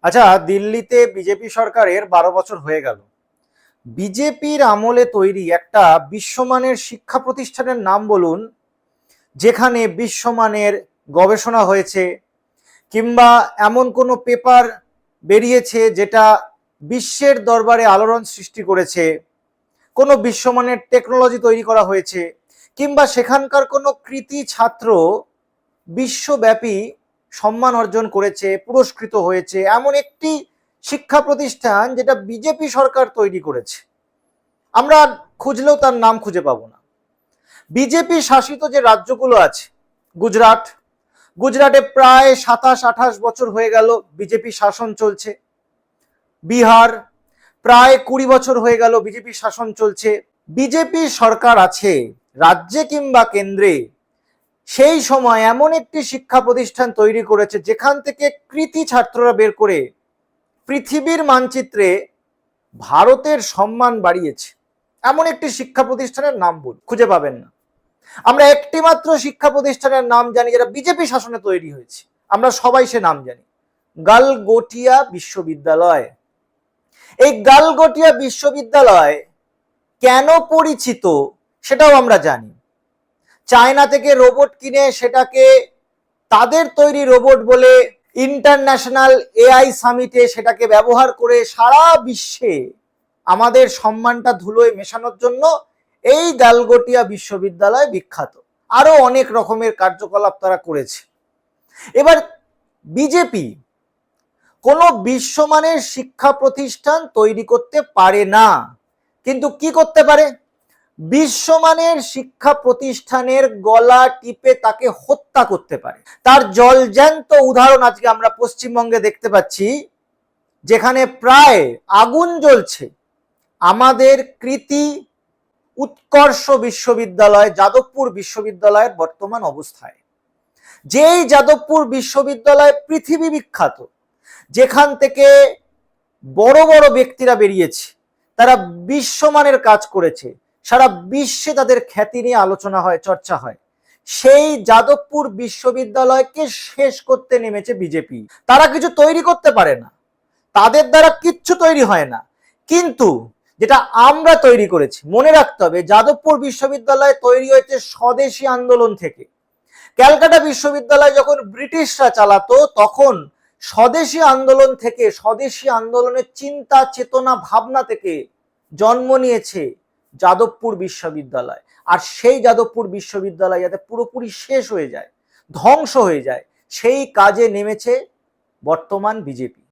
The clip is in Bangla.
আচ্ছা, দিল্লিতে বিজেপি সরকারের 12 বছর হয়ে গেল। বিজেপির আমলে তৈরি একটা বিশ্বমানের শিক্ষা প্রতিষ্ঠানের নাম বলুন, যেখানে বিশ্বমানের গবেষণা হয়েছে, কিংবা এমন কোনো পেপার বেরিয়েছে যেটা বিশ্বের দরবারে আলোড়ন সৃষ্টি করেছে, কোনো বিশ্বমানের টেকনোলজি তৈরি করা হয়েছে, কিংবা সেখানকার কোনো কৃতি ছাত্র বিশ্বব্যাপী সম্মান অর্জন করেছে, পুরস্কৃত হয়েছে, এমন একটি শিক্ষা প্রতিষ্ঠান যেটা বিজেপি সরকার তৈরি করেছে, আমরা খুঁজলেও তার নাম খুঁজে পাবো না। বিজেপি শাসিত যে রাজ্যগুলো আছে, গুজরাটে প্রায় 27-28 বছর হয়ে গেল বিজেপি শাসন চলছে। বিহার প্রায় 20 বছর হয়ে গেল বিজেপি শাসন চলছে। বিজেপি সরকার আছে রাজ্যে কিংবা কেন্দ্রে, সেই সময় এমন একটি শিক্ষা প্রতিষ্ঠান তৈরি করেছে যেখান থেকে কৃতি ছাত্ররা বের করে পৃথিবীর মানচিত্রে ভারতের সম্মান বাড়িয়েছে। এমন একটি শিক্ষা প্রতিষ্ঠানের নাম বল, খুঁজে পাবেন না। আমরা একটি মাত্র শিক্ষা প্রতিষ্ঠানের নাম জানি যেটা বিজেপি শাসনে তৈরি হয়েছে, আমরা সবাই সে নাম জানি, গালগোটিয়া বিশ্ববিদ্যালয়। এই গালগোটিয়া বিশ্ববিদ্যালয় কেন পরিচিত সেটাও আমরা জানি। চায়না থেকে রোবট কিনে সেটাকে তাদের তৈরি রোবট বলে ইন্টারন্যাশনাল এআই সামিটে সেটাকে ব্যবহার করে সারা বিশ্বে আমাদের সম্মানটা ধুলোয় মেশানোর জন্য এই গালগোটিয়া বিশ্ববিদ্যালয় বিখ্যাত। আরো অনেক রকমের কার্যকলাপ তারা করেছে। এবার বিজেপি কোনো বিশ্বমানের শিক্ষা প্রতিষ্ঠান তৈরি করতে পারে না, কিন্তু কি করতে পারে? বিশ্বমানের শিক্ষা প্রতিষ্ঠানের গলা টিপে তাকে হত্যা করতে পারে। তার জলজ্যান্ত উদাহরণ আজকে আমরা পশ্চিমবঙ্গে দেখতে পাচ্ছি, যেখানে প্রায় আগুন জ্বলছে আমাদের কৃতি উৎকর্ষ বিশ্ববিদ্যালয়, যাদবপুর বিশ্ববিদ্যালয়ের বর্তমান অবস্থায়। যেই যাদবপুর বিশ্ববিদ্যালয় পৃথিবী বিখ্যাত, যেখান থেকে বড় বড় ব্যক্তিরা বেরিয়েছে, তারা বিশ্বমানের কাজ করেছে, সারা বিশ্বে তাদের খ্যাতি নিয়ে আলোচনা হয়, চর্চা হয়, সেই যাদবপুর বিশ্ববিদ্যালয়কে শেষ করতে নেমেছে বিজেপি। তারা কিছু তৈরি করতে পারে না, তাদের দ্বারা কিচ্ছু তৈরি হয় না, কিন্তু যেটা আমরা তৈরি করেছি, মনে রাখতে হবে যাদবপুর বিশ্ববিদ্যালয় তৈরি হয়েছে স্বদেশী আন্দোলন থেকে। ক্যালকাটা বিশ্ববিদ্যালয় যখন ব্রিটিশরা চালাতো, তখন স্বদেশী আন্দোলন থেকে, স্বদেশী আন্দোলনের চিন্তা চেতনা ভাবনা থেকে জন্ম নিয়েছে যাদবপুর বিশ্ববিদ্যালয়। আর সেই যাদবপুর বিশ্ববিদ্যালয় যাতে পুরোপুরি শেষ হয়ে যায়, ধ্বংস হয়ে যায়, সেই কাজে নেমেছে বর্তমান বিজেপি।